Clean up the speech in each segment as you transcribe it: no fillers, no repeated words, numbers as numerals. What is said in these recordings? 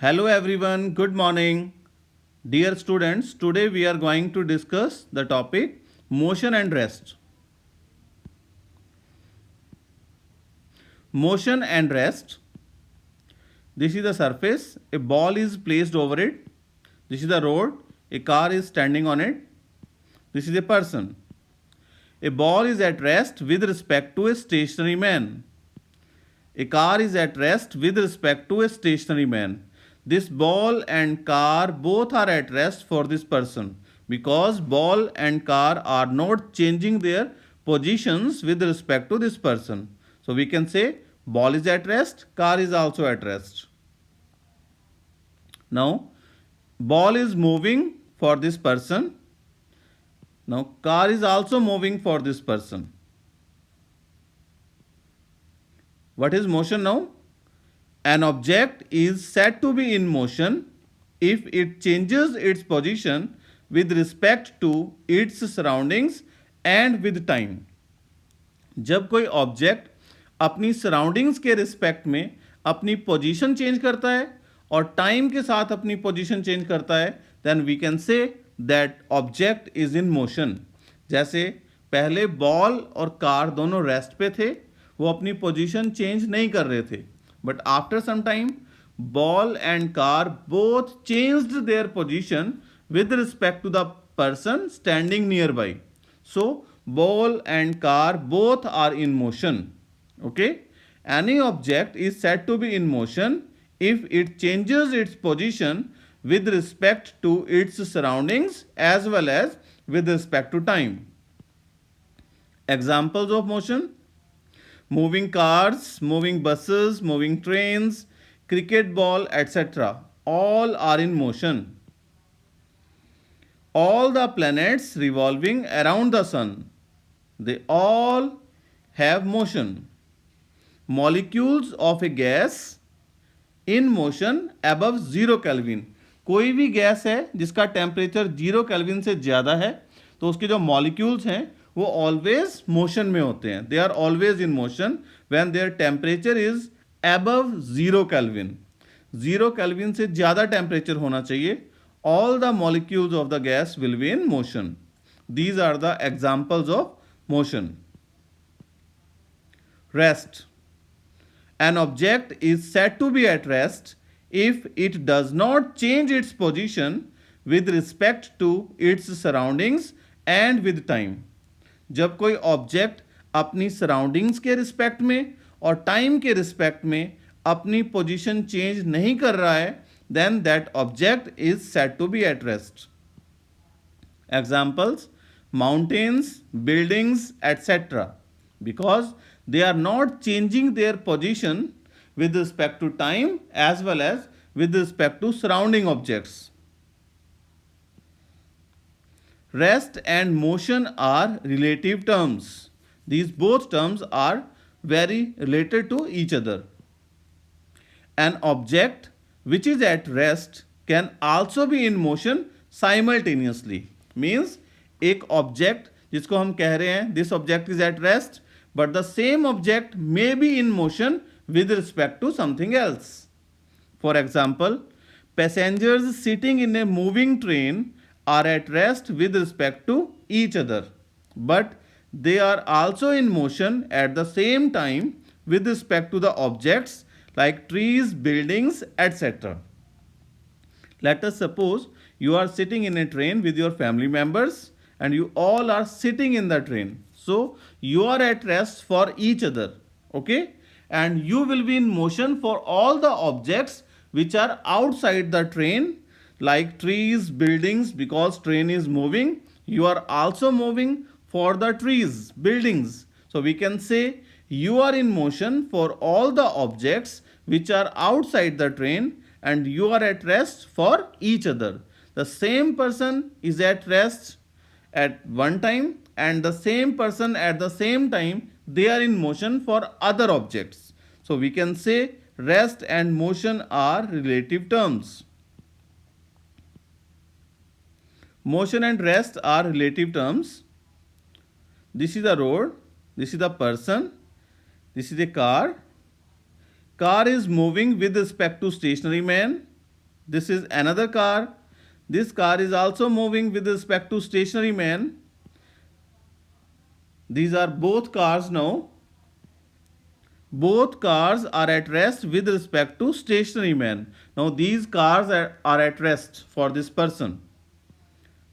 Hello everyone, good morning. Dear students, today we are going to discuss the topic motion and rest. Motion and rest. This is the surface, a ball is placed over it. This is the road, a car is standing on it. This is a person. A ball is at rest with respect to a stationary man. A car is at rest with respect to a stationary man. This ball and car both are at rest for this person because ball and car are not changing their positions with respect to this person. So we can say ball is at rest, car is also at rest. Now, ball is moving for this person. Now, car is also moving for this person. What is motion now? An object is said to be in motion if it changes its position with respect to its surroundings and with time. जब कोई object अपनी surroundings के respect में अपनी position change करता है और time के साथ अपनी पोजीशन चेंज करता है then we can say that object is in motion. जैसे पहले बॉल और कार दोनों रेस्ट पे थे, वो अपनी पोजीशन चेंज नहीं कर रहे थे, but after some time ball and car both changed their position with respect to the person standing nearby. So ball and car both are in motion. Okay, any object is said to be in motion if it changes its position with respect to its surroundings as well as with respect to time. Examples of motion: moving cars, moving buses, moving trains, cricket ball, etc. All are in motion. All the planets revolving around the sun, they all have motion. Molecules of a gas in motion above 0 Kelvin. कोई भी gas है जिसका temperature 0 kelvin से ज़्यादा है तो उसके जो मॉलिक्यूल्स हैं वो ऑलवेज मोशन में होते हैं. They are always in motion when their temperature is above 0 kelvin. 0 kelvin से ज़्यादा टेम्परेचर होना चाहिए. All the molecules of the gas will be in motion. These are the examples of motion. Rest. An object is said to be at rest if it does not change its position with respect to its surroundings and with time. जब कोई object अपनी surroundings के respect में और time के respect में अपनी position change नहीं कर रहा है then that object is said to be at rest. Examples: mountains, buildings, etc. Because they are not changing their position with respect to time as well as with respect to surrounding objects. Rest and motion are relative terms. These both terms are very related to each other. An object which is at rest can also be in motion simultaneously. Means एक object जिसको हम कह रहे हैं this object is at rest but the same object may be in motion with respect to something else. For example, passengers sitting in a moving train are at rest with respect to each other, but they are also in motion at the same time with respect to the objects like trees, buildings, etc. Let us suppose you are sitting in a train with your family members and you all are sitting in the train. So you are at rest for each other, okay, and you will be in motion for all the objects which are outside the train like trees, buildings. Because train is moving, you are also moving for the trees, buildings. So we can say you are in motion for all the objects which are outside the train and you are at rest for each other. The same person is at rest at one time and the same person at the same time they are in motion for other objects. So we can say rest and motion are relative terms. Motion and rest are relative terms. This is the road, this is the person, this is a car. Car is moving with respect to stationary man. This is another car. This car is also moving with respect to stationary man. These are both cars now. Both cars are at rest with respect to stationary man. Now these cars are at rest for this person.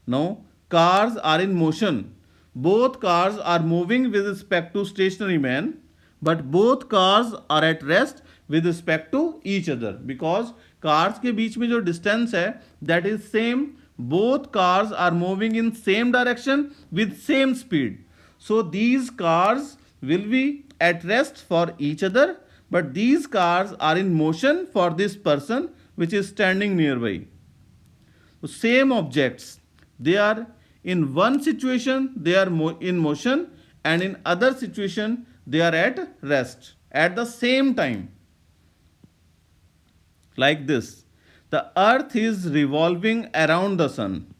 Now cars are in motion. Both cars are moving with respect to stationary man, but both cars are at rest with respect to each other, because cars के बीच में जो distance है that is same. Both cars are moving in same direction with same speed. So these cars will be at rest for each other, but these cars are in motion for this person which is standing nearby. So same objects, they are in one situation they are in motion, and in other situation they are at rest at the same time. Like this, the earth is revolving around the sun.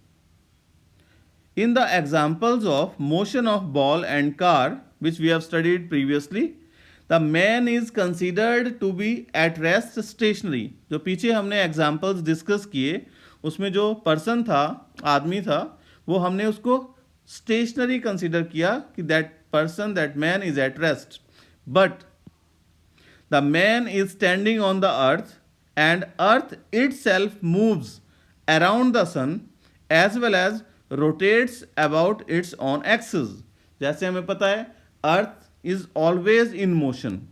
In the examples of motion of ball and car which we have studied previously, the man is considered to be at rest stationary. जो पीछे हमने examples discuss किए उसमें जो person था, आदमी था, वो हमने उसको stationary consider किया कि that person, that man is at rest. But the man is standing on the earth and earth itself moves around the sun as well as rotates about its own axis. जैसे हमें पता है earth is always in motion.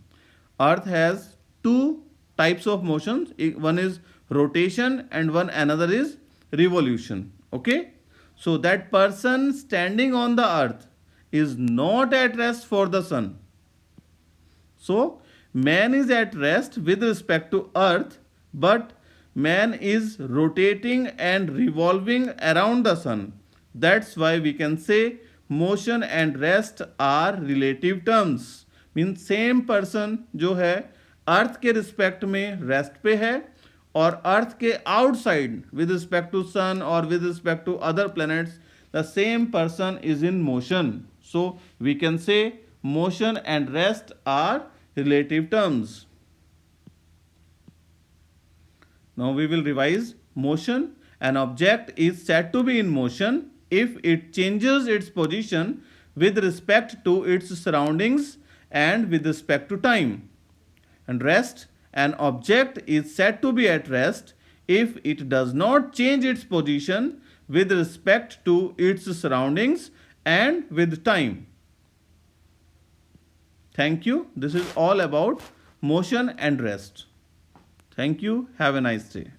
Earth has two types of motions. One is rotation and one another is revolution. Okay? So that person standing on the earth is not at rest for the sun. So man is at rest with respect to earth, but man is rotating and revolving around the sun. That's why we can say motion and rest are relative terms. Means same person जो है अर्थ के respect में rest पे है और Earth के outside with respect to sun और with respect to other planets the same person is in motion. So we can say motion and rest are relative terms. Now we will revise motion. An object is said to be in motion if it changes its position with respect to its surroundings and with respect to time. And rest, an object is said to be at rest if it does not change its position with respect to its surroundings and with time. Thank you. This is all about motion and rest. Thank you. Have a nice day.